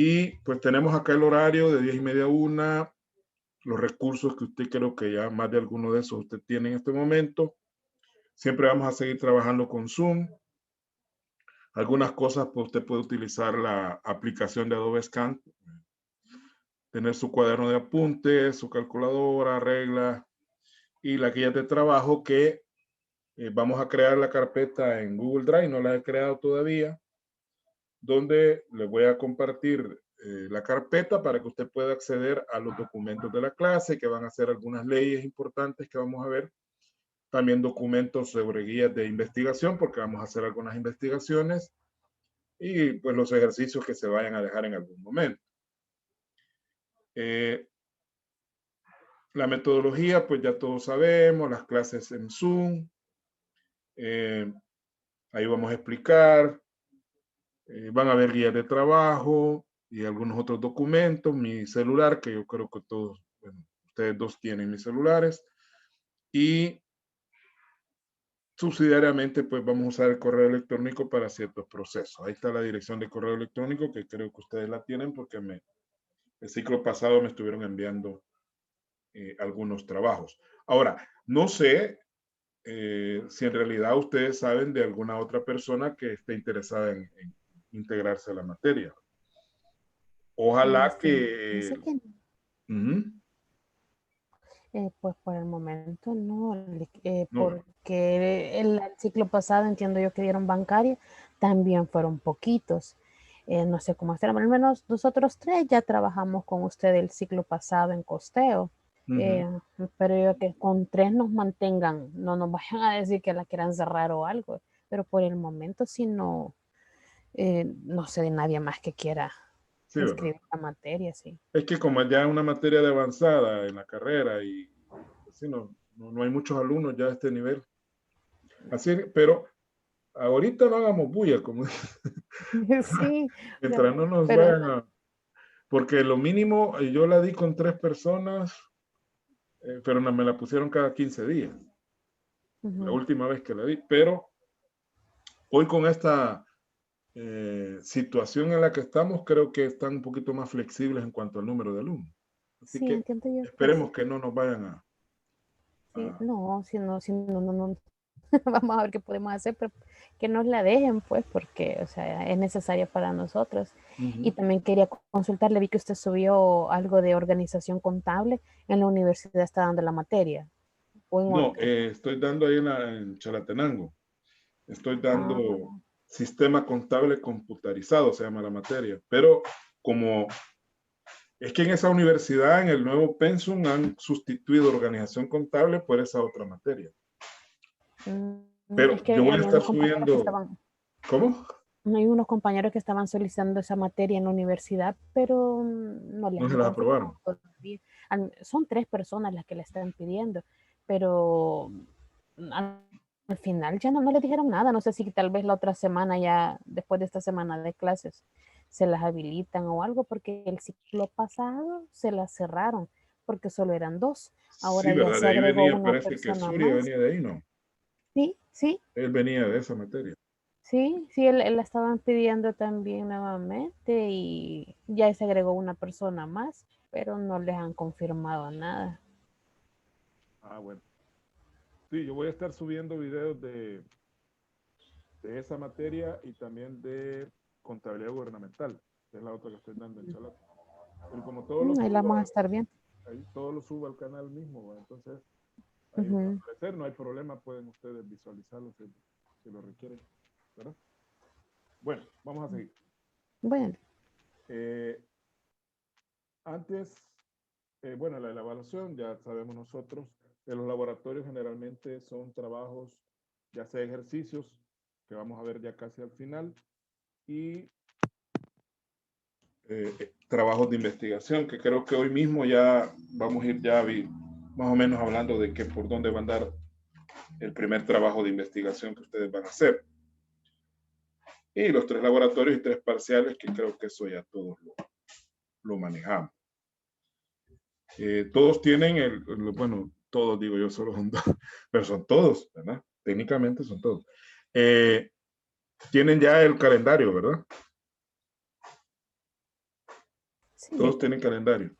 Y pues tenemos acá el horario de 10:30 a 1, los recursos que usted creo que ya más de alguno de esos usted tiene en este momento. Siempre vamos a seguir trabajando con Zoom. Algunas cosas, pues usted puede utilizar la aplicación de Adobe Scan, tener su cuaderno de apuntes, su calculadora, reglas y la guía de trabajo que vamos a crear la carpeta en Google Drive, no la he creado todavía, donde le voy a compartir la carpeta para que usted pueda acceder a los documentos de la clase, que van a ser algunas leyes importantes que vamos a ver. También documentos sobre guías de investigación, porque vamos a hacer algunas investigaciones y pues los ejercicios que se vayan a dejar en algún momento. La metodología, pues ya todos sabemos, las clases en Zoom. Ahí vamos a explicar. Van a ver guías de trabajo y algunos otros documentos. Mi celular, que yo creo que todos, bueno, ustedes dos tienen mis celulares. Y subsidiariamente, pues vamos a usar el correo electrónico para ciertos procesos. Ahí está la dirección de correo electrónico, que creo que ustedes la tienen porque el ciclo pasado me estuvieron enviando algunos trabajos. Ahora, no sé si en realidad ustedes saben de alguna otra persona que esté interesada en integrarse a la materia. Ojalá que... Dice que pues por el momento no, no, porque el ciclo pasado entiendo yo que dieron bancaria, también fueron poquitos. No sé cómo estarán, al menos nosotros tres ya trabajamos con usted el ciclo pasado en costeo. Pero yo que con tres nos mantengan, no nos vayan a decir que la quieran cerrar o algo, pero por el momento sí no sé de nadie más que quiera sí, ¿verdad? inscribir la materia, sí. Es que como ya es una materia de avanzada en la carrera y así no hay muchos alumnos ya a este nivel. Así, pero ahorita no hagamos bulla, como Sí, mientras no nos pero vayan a... Porque lo mínimo, yo la di con 3 personas, pero me la pusieron cada 15 días, la última vez que la di. Pero hoy con esta situación en la que estamos, creo que están un poquito más flexibles en cuanto al número de alumnos. Así sí, que entiendo yo que esperemos que no nos vayan sí, a... no, no, vamos a ver qué podemos hacer, pero que nos la dejen, pues, porque, o sea, es necesaria para nosotros. Y también quería consultarle, vi que usted subió algo de organización contable, en la universidad está dando la materia, o en No, otra. estoy dando ahí en Chalatenango. Estoy dando Ah, sistema contable computarizado, se llama la materia. Pero como es que en esa universidad, en el nuevo pensum, han sustituido organización contable por esa otra materia. es Pero yo que voy a había estar unos compañeros que subiendo, estaban, ¿cómo? hay unos compañeros que estaban solicitando esa materia en la universidad, pero no les No se han las confirmado aprobaron. todavía. Son 3 personas las que la están pidiendo, pero al, al final ya no les dijeron nada. No sé si tal vez la otra semana, ya después de esta semana de clases, se las habilitan o algo, porque el ciclo pasado se las cerraron porque solo eran 2. Sí, Ahora ya ¿verdad? se De ahí agregó venía, una parece que persona Surya más. venía de ahí, ¿no? Sí, sí, Él venía de esa materia. sí, sí, él la estaban pidiendo también nuevamente y ya se agregó una persona más, pero no les han confirmado nada. Ah, bueno. Sí, yo voy a estar subiendo videos de esa materia y también de contabilidad gubernamental, que es la otra que estoy dando en Chalate. Pero como todo lo Ahí la vamos a subo, estar bien. ahí todo lo subo al canal mismo, ¿va? Entonces ahí va a Ujú. aparecer, no hay problema, pueden ustedes visualizarlo si lo requieren, ¿verdad? Bueno, vamos a seguir. Bueno, Eh, antes, bueno, la evaluación ya sabemos nosotros, de los laboratorios generalmente son trabajos, ya sea ejercicios, que vamos a ver ya casi al final, y trabajos de investigación, que creo que hoy mismo ya vamos a ir ya más o menos hablando de que por dónde va a andar el primer trabajo de investigación que ustedes van a hacer. Y los 3 laboratorios y 3 parciales, que creo que eso ya todos lo manejamos. Todos tienen bueno, todos digo yo, solo son 2, pero son todos, ¿verdad? Técnicamente son todos. Tienen ya el calendario, ¿verdad? Sí, Todos aquí. tienen calendario. Sí.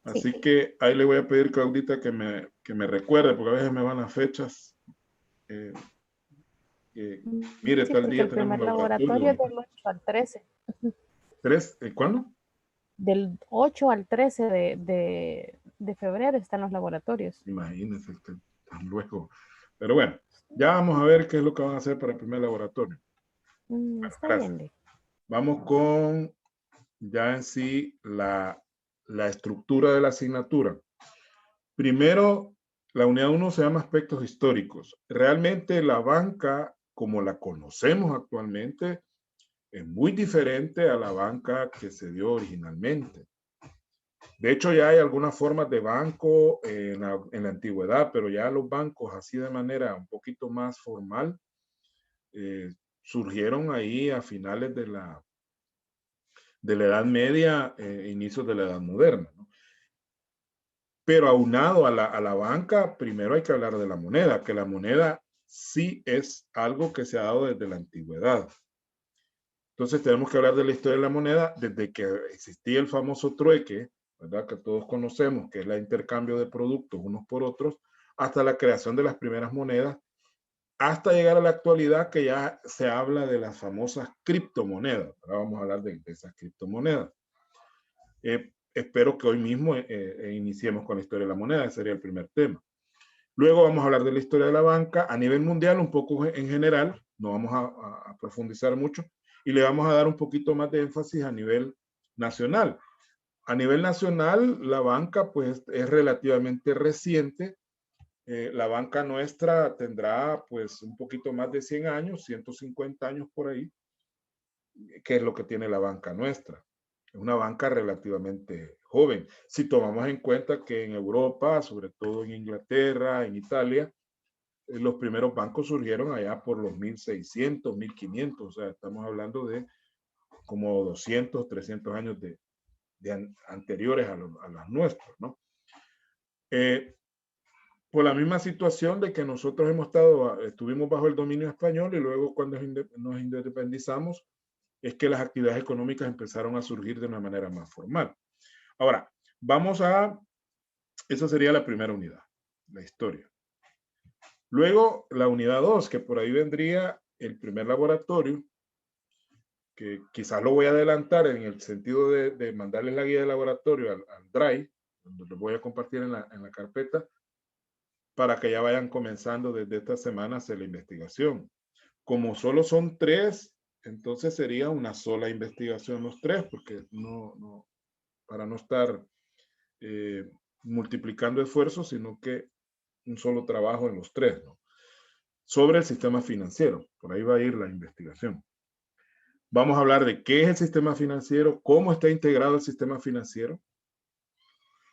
Así que ahí le voy a pedir, Claudita, que me recuerde, porque a veces me van las fechas. eh, Mire, Sí, tal porque día el tenemos primer laboratorio. laboratorio es del 8 al 13. ¿Tres? ¿Cuándo? Del 8 al 13 de febrero están los laboratorios. Imagínense, tan luego. Pero bueno, ya vamos a ver qué es lo que van a hacer para el primer laboratorio. Bueno, Está gracias. bien, Lee. Vamos con ya en sí la estructura de la asignatura. Primero, la unidad 1 se llama aspectos históricos. Realmente la banca, como la conocemos actualmente, es muy diferente a la banca que se dio originalmente. De hecho, ya hay algunas formas de banco en la antigüedad, pero ya los bancos así de manera un poquito más formal surgieron ahí a finales de la Edad Media, inicios de la Edad Moderna, ¿no? Pero aunado a la banca, primero hay que hablar de la moneda, que la moneda sí es algo que se ha dado desde la antigüedad. Entonces tenemos que hablar de la historia de la moneda desde que existía el famoso trueque, ¿verdad? Que todos conocemos, que es el intercambio de productos unos por otros, hasta la creación de las primeras monedas, hasta llegar a la actualidad que ya se habla de las famosas criptomonedas. Ahora vamos a hablar de esas criptomonedas. Espero que hoy mismo iniciemos con la historia de la moneda, ese sería el primer tema. Luego vamos a hablar de la historia de la banca a nivel mundial, un poco en general, no vamos a profundizar mucho, y le vamos a dar un poquito más de énfasis a nivel nacional. A nivel nacional, la banca pues es relativamente reciente. La banca nuestra tendrá pues un poquito más de 100 años, 150 años por ahí, que es lo que tiene la banca nuestra. Es una banca relativamente joven. Si tomamos en cuenta que en Europa, sobre todo en Inglaterra, en Italia, los primeros bancos surgieron allá por los 1600, 1500, o sea, estamos hablando de como 200, 300 años anteriores a los nuestros, ¿no? Por la misma situación de que nosotros estuvimos bajo el dominio español y luego cuando nos independizamos, es que las actividades económicas empezaron a surgir de una manera más formal. Ahora, esa sería la primera unidad, la historia. Luego, la unidad 2, que por ahí vendría el primer laboratorio, que quizás lo voy a adelantar en el sentido de mandarles la guía de laboratorio al Drive, donde lo voy a compartir en la carpeta, para que ya vayan comenzando desde esta semana a hacer la investigación. Como solo son 3, entonces sería una sola investigación los 3, porque para no estar multiplicando esfuerzos, sino que un solo trabajo en los 3, ¿no? Sobre el sistema financiero. Por ahí va a ir la investigación. Vamos a hablar de qué es el sistema financiero, cómo está integrado el sistema financiero,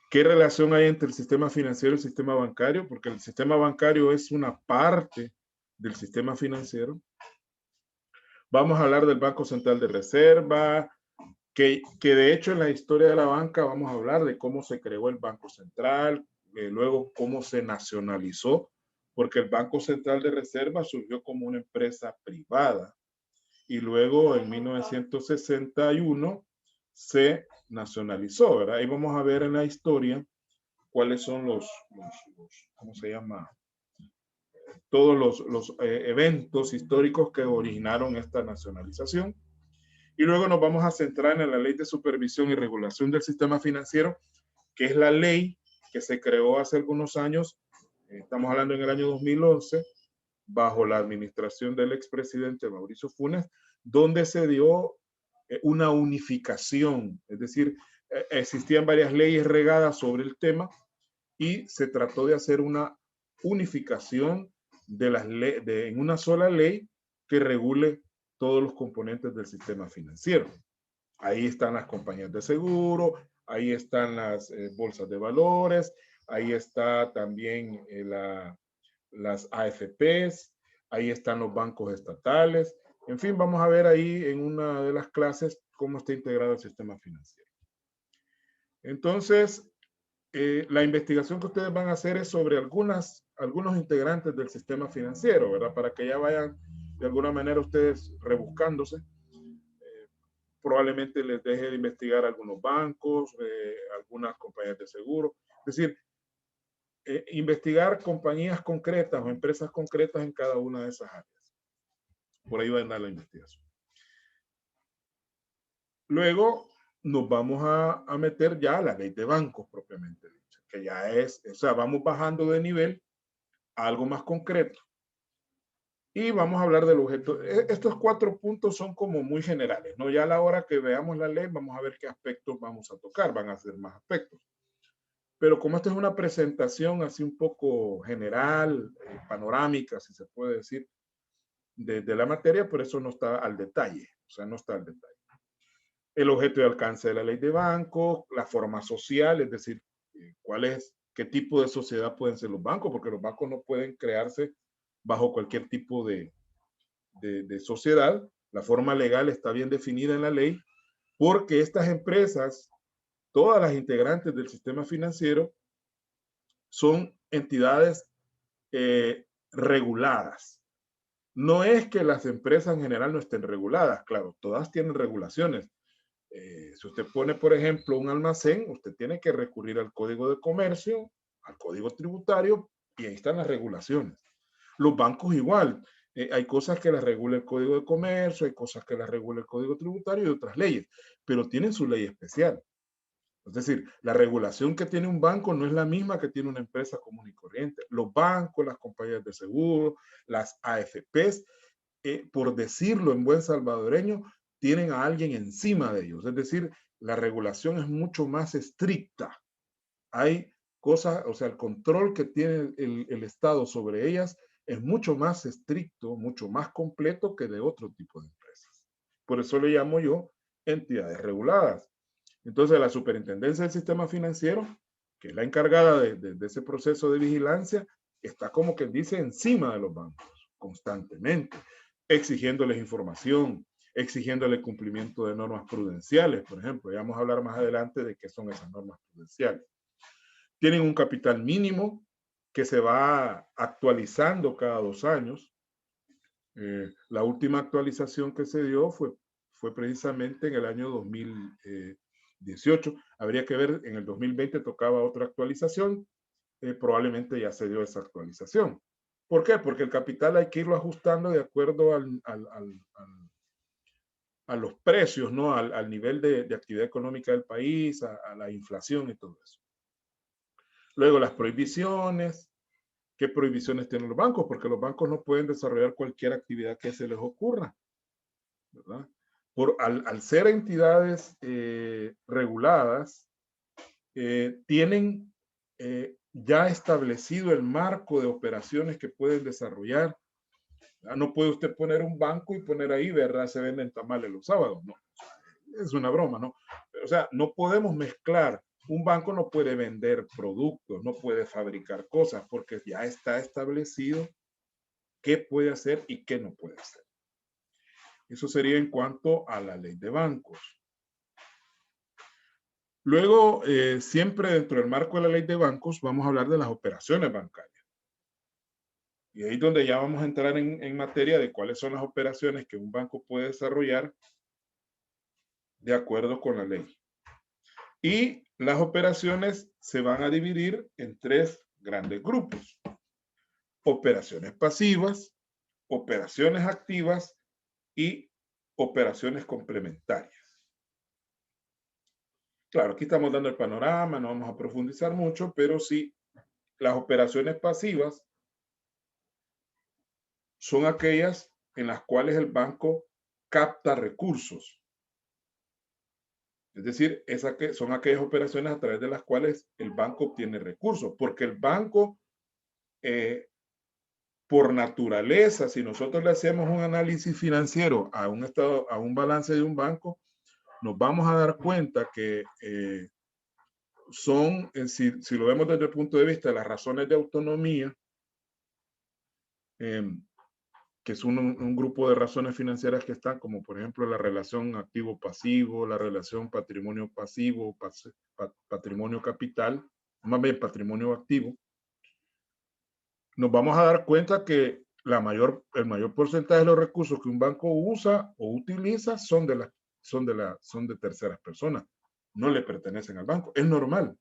qué relación hay entre el sistema financiero y el sistema bancario, porque el sistema bancario es una parte del sistema financiero. Vamos a hablar del Banco Central de Reserva, que de hecho en la historia de la banca vamos a hablar de cómo se creó el Banco Central, luego cómo se nacionalizó, porque el Banco Central de Reserva surgió como una empresa privada y luego en 1961 se nacionalizó, ¿verdad? Ahí vamos a ver en la historia cuáles son ¿cómo se llama? Todos los eventos históricos que originaron esta nacionalización. Y luego nos vamos a centrar en la Ley de Supervisión y Regulación del Sistema Financiero, que es la ley que se creó hace algunos años, estamos hablando en el año 2011, bajo la administración del expresidente Mauricio Funes, donde se dio una unificación, es decir, existían varias leyes regadas sobre el tema y se trató de hacer una unificación en una sola ley que regule todos los componentes del sistema financiero. Ahí están las compañías de seguro, ahí están las bolsas de valores, ahí está también las AFPs, ahí están los bancos estatales. En fin, vamos a ver ahí en una de las clases cómo está integrado el sistema financiero. Entonces, la investigación que ustedes van a hacer es sobre algunos integrantes del sistema financiero, ¿verdad? Para que ya vayan de alguna manera ustedes rebuscándose. probablemente les deje de investigar algunos bancos, algunas compañías de seguro. Es decir, investigar compañías concretas o empresas concretas en cada una de esas áreas. Por ahí va a andar la investigación. Luego nos vamos a meter ya a la ley de bancos propiamente dicha, que ya es, o sea, vamos bajando de nivel a algo más concreto. Y vamos a hablar del objeto. Estos 4 puntos son como muy generales, ¿no? Ya a la hora que veamos la ley, vamos a ver qué aspectos vamos a tocar, van a ser más aspectos. Pero como esta es una presentación así un poco general, panorámica, si se puede decir, de la materia, por eso no está al detalle, o sea, no está al detalle. El objeto y alcance de la ley de bancos, la forma social, es decir, qué tipo de sociedad pueden ser los bancos, porque los bancos no pueden crearse bajo cualquier tipo de sociedad. La forma legal está bien definida en la ley, porque estas empresas, todas las integrantes del sistema financiero, son entidades reguladas. No es que las empresas en general no estén reguladas, claro, todas tienen regulaciones. Si usted pone, por ejemplo, un almacén, usted tiene que recurrir al Código de Comercio, al Código Tributario, y ahí están las regulaciones. Los bancos igual. Hay cosas que las regula el Código de Comercio, hay cosas que las regula el Código Tributario y otras leyes, pero tienen su ley especial. Es decir, la regulación que tiene un banco no es la misma que tiene una empresa común y corriente. Los bancos, las compañías de seguro, las AFPs, por decirlo en buen salvadoreño, tienen a alguien encima de ellos. Es decir, la regulación es mucho más estricta. Hay cosas, o sea, el control que tiene el Estado sobre ellas es mucho más estricto, mucho más completo que de otro tipo de empresas. Por eso le llamo yo entidades reguladas. Entonces, la Superintendencia del Sistema Financiero, que es la encargada de ese proceso de vigilancia, está como que dice encima de los bancos constantemente, exigiéndoles información, exigiéndoles cumplimiento de normas prudenciales, por ejemplo. Ya vamos a hablar más adelante de qué son esas normas prudenciales. Tienen un capital mínimo que se va actualizando cada 2 años. La última actualización que se dio fue precisamente en el año 2018. Habría que ver, en el 2020 tocaba otra actualización. Probablemente ya se dio esa actualización. ¿Por qué? Porque el capital hay que irlo ajustando de acuerdo a los precios, ¿no? Al nivel de actividad económica del país, a la inflación y todo eso. Luego las prohibiciones. ¿Qué prohibiciones tienen los bancos? Porque los bancos no pueden desarrollar cualquier actividad que se les ocurra, ¿verdad? Al ser entidades reguladas, tienen ya establecido el marco de operaciones que pueden desarrollar. No puede usted poner un banco y poner ahí, ¿verdad? Se venden tamales los sábados. No, es una broma, ¿no? O sea, no podemos mezclar. Un banco no puede vender productos, no puede fabricar cosas, porque ya está establecido qué puede hacer y qué no puede hacer. Eso sería en cuanto a la ley de bancos. Luego, siempre dentro del marco de la ley de bancos, vamos a hablar de las operaciones bancarias. Y ahí es donde ya vamos a entrar en materia de cuáles son las operaciones que un banco puede desarrollar de acuerdo con la ley. Y las operaciones se van a dividir en 3 grandes grupos. Operaciones pasivas, operaciones activas y operaciones complementarias. Claro, aquí estamos dando el panorama, no vamos a profundizar mucho, pero sí, las operaciones pasivas son aquellas en las cuales el banco capta recursos. Es decir, son aquellas operaciones a través de las cuales el banco obtiene recursos, porque el banco, por naturaleza, si nosotros le hacemos un análisis financiero a un balance de un banco, nos vamos a dar cuenta que si lo vemos desde el punto de vista de las razones de autonomía, que es un grupo de razones financieras que están, como por ejemplo la relación activo-pasivo, la relación patrimonio-pasivo, patrimonio-capital, más bien patrimonio activo, nos vamos a dar cuenta que el mayor porcentaje de los recursos que un banco usa o utiliza son son de terceras personas, no le pertenecen al banco. Es normal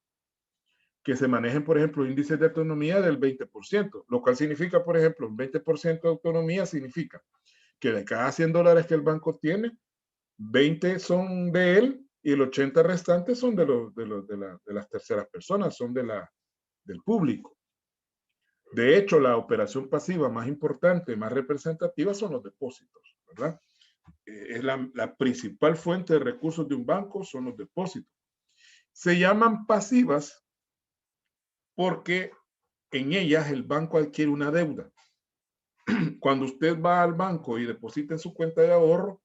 que se manejen, por ejemplo, índices de autonomía del 20%, lo cual significa, por ejemplo, un 20% de autonomía significa que de cada $100 que el banco tiene, 20 son de él y el 80 restantes son de las terceras personas, son del público. De hecho, la operación pasiva más importante, más representativa son los depósitos, ¿verdad? Es la principal fuente de recursos de un banco son los depósitos. Se llaman pasivas porque en ellas el banco adquiere una deuda. Cuando usted va al banco y deposita en su cuenta de ahorro,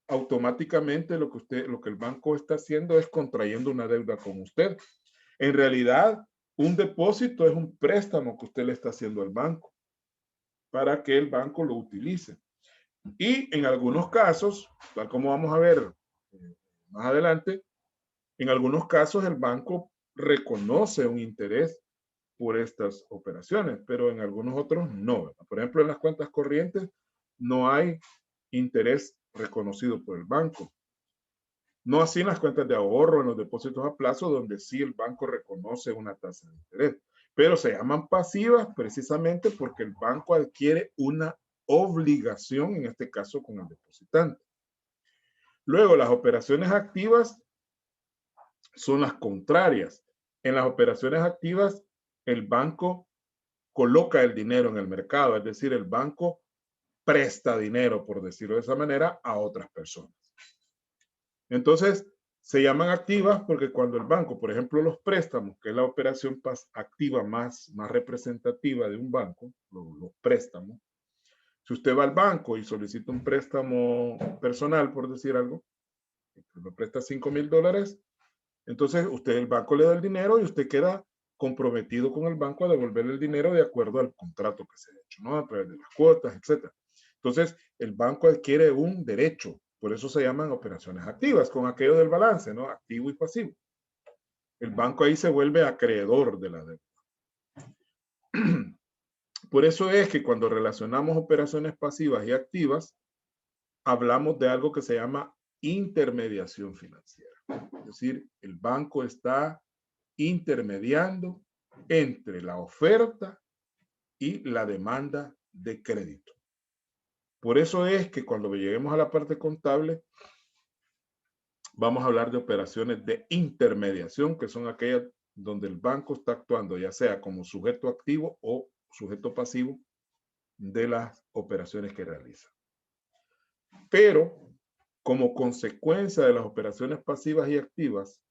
automáticamente lo que el banco está haciendo es contrayendo una deuda con usted. En realidad, un depósito es un préstamo que usted le está haciendo al banco para que el banco lo utilice. Y en algunos casos, tal como vamos a ver más adelante, en algunos casos el banco reconoce un interés por estas operaciones, pero en algunos otros no, ¿verdad? Por ejemplo, en las cuentas corrientes no hay interés reconocido por el banco. No así en las cuentas de ahorro, en los depósitos a plazo, donde sí el banco reconoce una tasa de interés. Pero se llaman pasivas precisamente porque el banco adquiere una obligación, en este caso con el depositante. Luego, las operaciones activas son las contrarias. En las operaciones activas, el banco coloca el dinero en el mercado, es decir, el banco presta dinero, por decirlo de esa manera, a otras personas. Entonces, se llaman activas porque cuando el banco, por ejemplo, los préstamos, que es la operación activa más representativa de un banco, los préstamos, si usted va al banco y solicita un préstamo personal, por decir algo, me presta $5,000, entonces usted, el banco le da el dinero y usted queda comprometido con el banco a devolverle el dinero de acuerdo al contrato que se ha hecho, ¿no? A través de las cuotas, etc. Entonces, el banco adquiere un derecho, por eso se llaman operaciones activas, con aquello del balance, ¿no? Activo y pasivo. El banco ahí se vuelve acreedor de la deuda. Por eso es que cuando relacionamos operaciones pasivas y activas, hablamos de algo que se llama intermediación financiera. Es decir, el banco está intermediando entre la oferta y la demanda de crédito. Por eso es que cuando lleguemos a la parte contable, vamos a hablar de operaciones de intermediación, que son aquellas donde el banco está actuando, ya sea como sujeto activo o sujeto pasivo de las operaciones que realiza. Pero, como consecuencia de las operaciones pasivas y activas,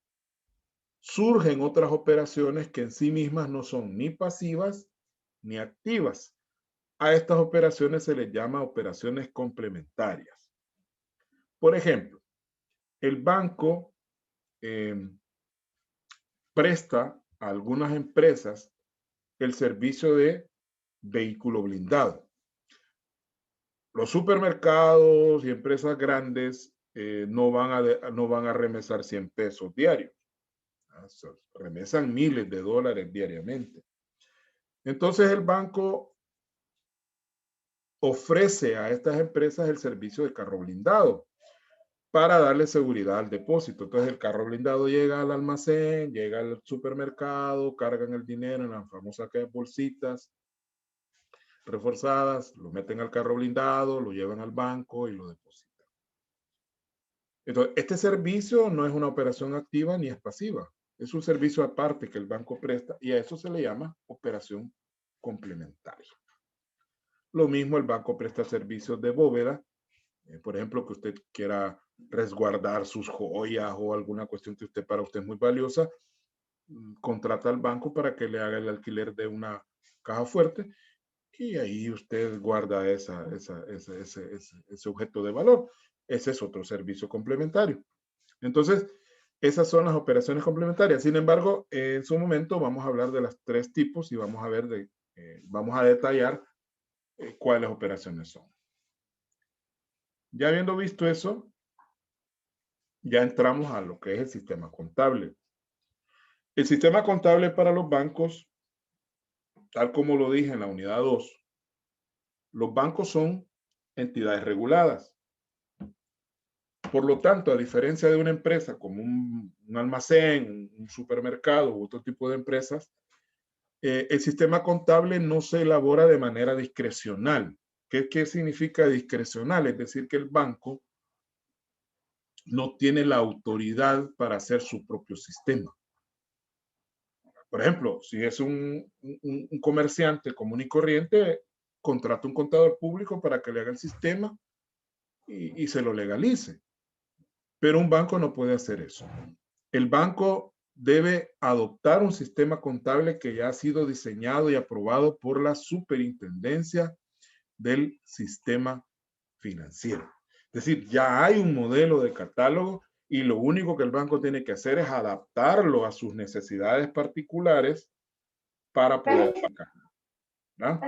surgen otras operaciones que en sí mismas no son ni pasivas ni activas. A estas operaciones se les llama operaciones complementarias. Por ejemplo, el banco presta a algunas empresas el servicio de vehículo blindado. Los supermercados y empresas grandes no van a remesar 100 pesos diarios. Remesan miles de dólares diariamente. Entonces el banco ofrece a estas empresas el servicio de carro blindado para darle seguridad al depósito. Entonces el carro blindado llega al almacén, llega al supermercado, cargan el dinero en las famosas bolsitas reforzadas, lo meten al carro blindado, lo llevan al banco y lo depositan. Entonces, este servicio no es una operación activa ni es pasiva. Es un servicio aparte que el banco presta y a eso se le llama operación complementaria. Lo mismo el banco presta servicios de bóveda. Por ejemplo, que usted quiera resguardar sus joyas o alguna cuestión que para usted es muy valiosa, contrata al banco para que le haga el alquiler de una caja fuerte y ahí usted guarda ese objeto de valor. Ese es otro servicio complementario. Entonces, esas son las operaciones complementarias. Sin embargo, en su momento vamos a hablar de los 3 tipos y vamos a ver vamos a detallar cuáles operaciones son. Ya habiendo visto eso, ya entramos a lo que es el sistema contable. El sistema contable para los bancos, tal como lo dije en la unidad 2, los bancos son entidades reguladas. Por lo tanto, a diferencia de una empresa como un almacén, un supermercado u otro tipo de empresas, el sistema contable no se elabora de manera discrecional. ¿Qué significa discrecional? Es decir, que el banco no tiene la autoridad para hacer su propio sistema. Por ejemplo, si es un comerciante común y corriente, contrata un contador público para que le haga el sistema y se lo legalice. Pero un banco no puede hacer eso. El banco debe adoptar un sistema contable que ya ha sido diseñado y aprobado por la superintendencia del sistema financiero. Es decir, ya hay un modelo de catálogo y lo único que el banco tiene que hacer es adaptarlo a sus necesidades particulares para poder pagar, ¿no?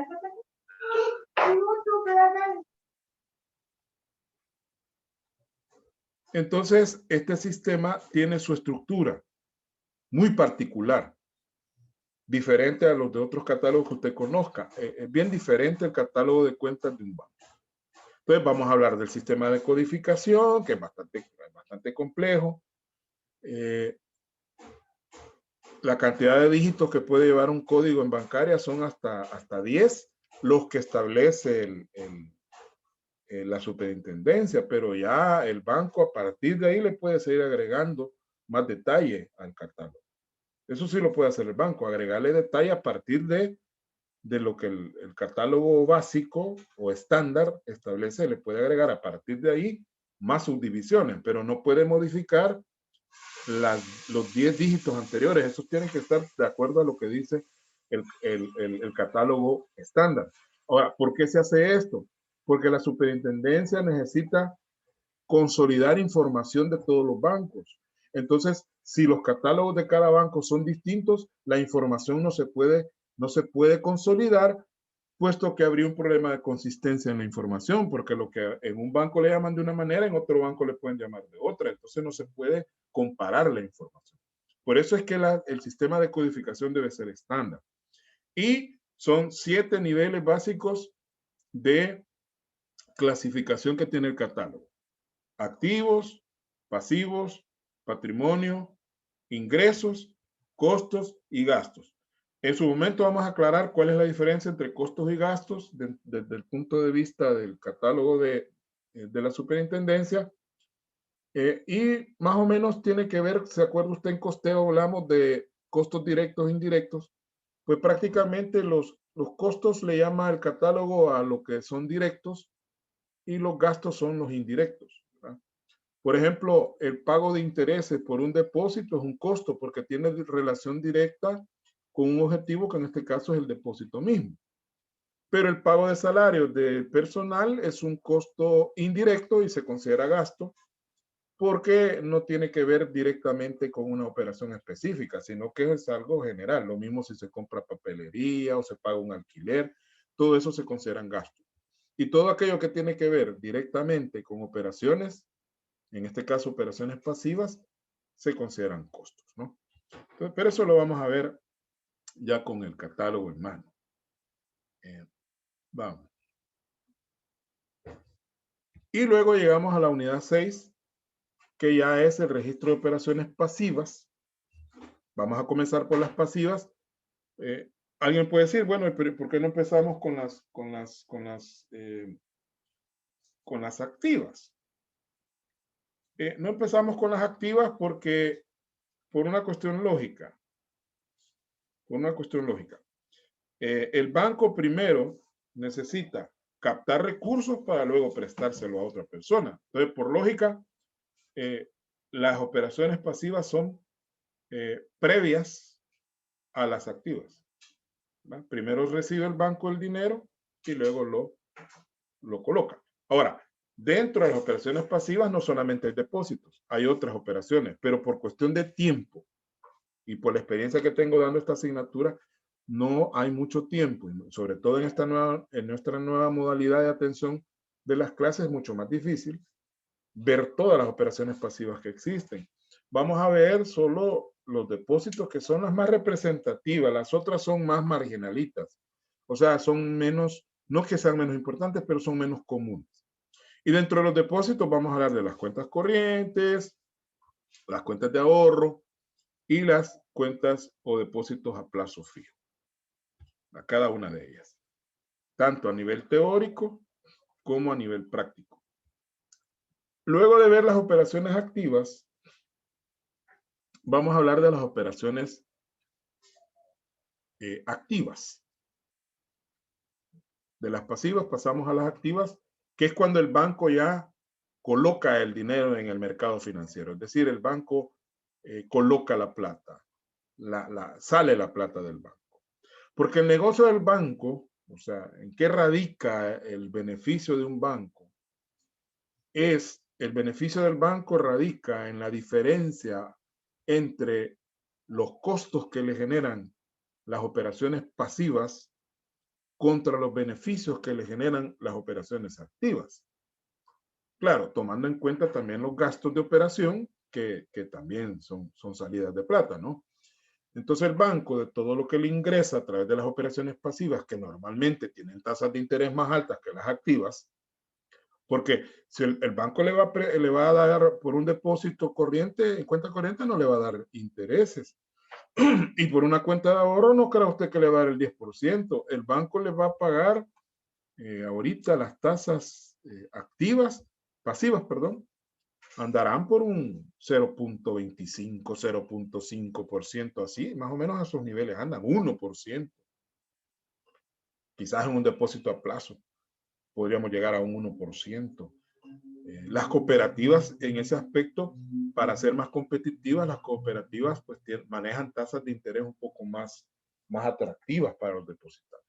Entonces, este sistema tiene su estructura muy particular, diferente a los de otros catálogos que usted conozca. Es bien diferente el catálogo de cuentas de un banco. Entonces, vamos a hablar del sistema de codificación, que es bastante complejo. La cantidad de dígitos que puede llevar un código en bancaria son hasta 10 los que establece la superintendencia, pero ya el banco a partir de ahí le puede seguir agregando más detalle al catálogo. Eso sí lo puede hacer el banco, agregarle detalle a partir de lo que el catálogo básico o estándar establece, le puede agregar a partir de ahí más subdivisiones, pero no puede modificar los 10 dígitos anteriores. Esos tienen que estar de acuerdo a lo que dice el catálogo estándar. Ahora, ¿por qué se hace esto? Porque la superintendencia necesita consolidar información de todos los bancos. Entonces, si los catálogos de cada banco son distintos, la información no se puede consolidar, puesto que habría un problema de consistencia en la información, porque lo que en un banco le llaman de una manera, en otro banco le pueden llamar de otra. Entonces no se puede comparar la información. Por eso es que el sistema de codificación debe ser estándar. Y son 7 niveles básicos de clasificación que tiene el catálogo: activos, pasivos, patrimonio, ingresos, costos y gastos. En su momento vamos a aclarar cuál es la diferencia entre costos y gastos desde el punto de vista del catálogo de la superintendencia. Y más o menos tiene que ver, ¿se acuerda usted? En costeo hablamos de costos directos e indirectos. Pues prácticamente los costos le llama el catálogo a lo que son directos y los gastos son los indirectos, ¿verdad? Por ejemplo, el pago de intereses por un depósito es un costo porque tiene relación directa con un objetivo que en este caso es el depósito mismo. Pero el pago de salarios de personal es un costo indirecto y se considera gasto porque no tiene que ver directamente con una operación específica, sino que es algo general. Lo mismo si se compra papelería o se paga un alquiler, todo eso se consideran gastos. Y todo aquello que tiene que ver directamente con operaciones, en este caso operaciones pasivas, se consideran costos, ¿no? Entonces, pero eso lo vamos a ver ya con el catálogo en mano. Vamos. Y luego llegamos a la unidad 6, que ya es el registro de operaciones pasivas. Vamos a comenzar por las pasivas. Alguien puede decir, bueno, pero ¿por qué no empezamos con las activas? No empezamos con las activas porque por una cuestión lógica. El banco primero necesita captar recursos para luego prestárselo a otra persona. Entonces, por lógica, las operaciones pasivas son previas a las activas, ¿verdad? Primero recibe el banco el dinero y luego lo coloca. Ahora, dentro de las operaciones pasivas no solamente hay depósitos, hay otras operaciones, pero por cuestión de tiempo y por la experiencia que tengo dando esta asignatura, no hay mucho tiempo, sobre todo en nuestra nueva modalidad de atención de las clases es mucho más difícil ver todas las operaciones pasivas que existen. Vamos a ver solo los depósitos que son las más representativas, las otras son más marginalitas, o sea, son menos, no que sean menos importantes, pero son menos comunes. Y dentro de los depósitos vamos a hablar de las cuentas corrientes, las cuentas de ahorro y las cuentas o depósitos a plazo fijo. A cada una de ellas, tanto a nivel teórico como a nivel práctico. Luego de ver las operaciones activas, vamos a hablar de las operaciones activas. De las pasivas pasamos a las activas, que es cuando el banco ya coloca el dinero en el mercado financiero. Es decir, el banco coloca la plata, sale la plata del banco. Porque el negocio del banco, o sea, ¿en qué radica el beneficio de un banco? El beneficio del banco radica en la diferencia entre los costos que le generan las operaciones pasivas contra los beneficios que le generan las operaciones activas. Claro, tomando en cuenta también los gastos de operación que también son salidas de plata, ¿no? Entonces el banco, de todo lo que le ingresa a través de las operaciones pasivas, que normalmente tienen tasas de interés más altas que las activas, porque si el banco le va a dar por un depósito corriente, en cuenta corriente no le va a dar intereses. Y por una cuenta de ahorro no crea usted que le va a dar el 10%. El banco le va a pagar ahorita las tasas pasivas, perdón, andarán por un 0.25, 0.5%, así, más o menos a esos niveles andan, 1%. Quizás en un depósito a plazo podríamos llegar a un 1%. Las cooperativas en ese aspecto, para ser más competitivas, las cooperativas pues manejan tasas de interés un poco más atractivas para los depositarios,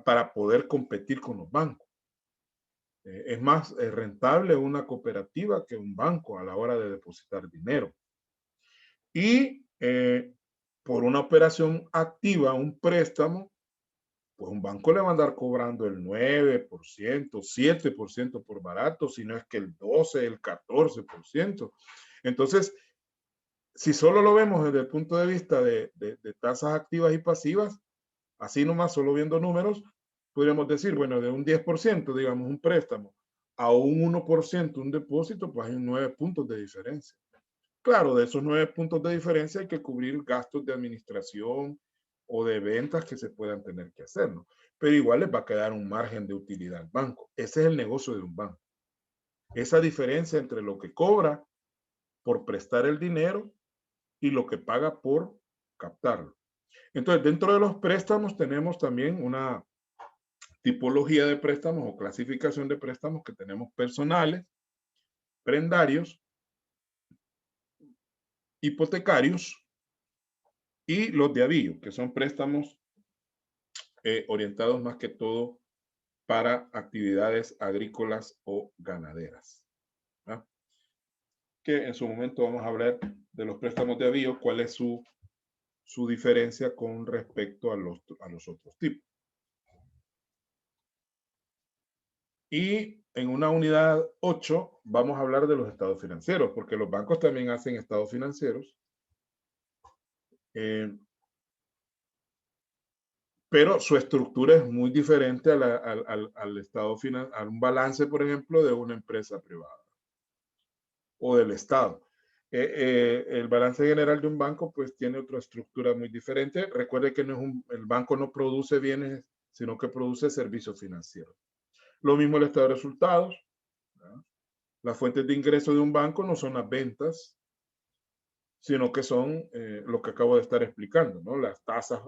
para poder competir con los bancos. Es más rentable una cooperativa que un banco a la hora de depositar dinero. Y por una operación activa, un préstamo, pues un banco le va a andar cobrando el 9%, 7% por barato, si no es que el 12%, el 14%. Entonces, si solo lo vemos desde el punto de vista de tasas activas y pasivas, así nomás, solo viendo números, podríamos decir, bueno, de un 10%, digamos, un préstamo, a un 1% un depósito, pues hay 9 puntos de diferencia. Claro, de esos 9 puntos de diferencia hay que cubrir gastos de administración o de ventas que se puedan tener que hacer, ¿no? Pero igual les va a quedar un margen de utilidad al banco. Ese es el negocio de un banco. Esa diferencia entre lo que cobra por prestar el dinero y lo que paga por captarlo. Entonces, dentro de los préstamos tenemos también una tipología de préstamos o clasificación de préstamos que tenemos personales, prendarios, hipotecarios y los de avío, que son préstamos orientados más que todo para actividades agrícolas o ganaderas. ¿verdad? Que en su momento vamos a hablar de los préstamos de avío, cuál es su diferencia con respecto a los otros tipos. Y en una unidad 8 vamos a hablar de los estados financieros, porque los bancos también hacen estados financieros. Pero su estructura es muy diferente al estado financiero, a un balance, por ejemplo, de una empresa privada o del Estado. El balance general de un banco pues tiene otra estructura muy diferente. Recuerde que el banco no produce bienes, sino que produce servicios financieros. Lo mismo el estado de resultados. ¿verdad? Las fuentes de ingreso de un banco no son las ventas, sino que son lo que acabo de estar explicando, ¿no? Las tasas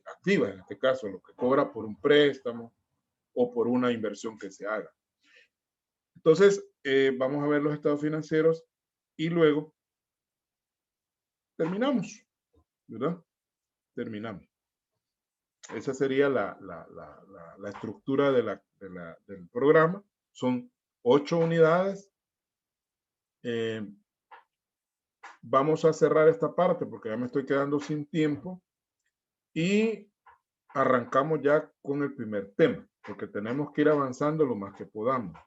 activas, en este caso, lo que cobra por un préstamo o por una inversión que se haga. Entonces, vamos a ver los estados financieros y luego terminamos, ¿verdad? Terminamos. Esa sería la estructura del programa. Son 8 unidades. Vamos a cerrar esta parte porque ya me estoy quedando sin tiempo y arrancamos ya con el primer tema, porque tenemos que ir avanzando lo más que podamos.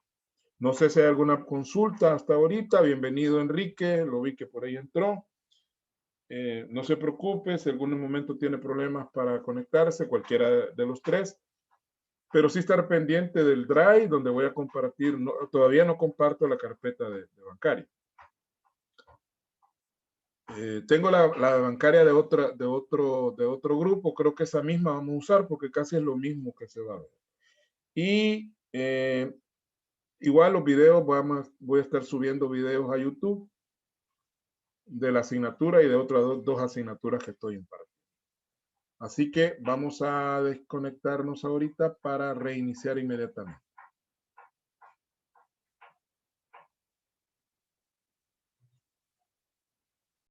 No sé si hay alguna consulta hasta ahorita. Bienvenido, Enrique. Lo vi que por ahí entró. No se preocupe, si en algún momento tiene problemas para conectarse, cualquiera de los tres, pero sí estar pendiente del Drive, donde voy a compartir, todavía no comparto la carpeta de bancaria. Tengo la bancaria de otro grupo, creo que esa misma vamos a usar porque casi es lo mismo que se va a ver. Y igual los videos, voy a estar subiendo videos a YouTube de la asignatura y de otras dos asignaturas que estoy impartiendo. Así que vamos a desconectarnos ahorita para reiniciar inmediatamente.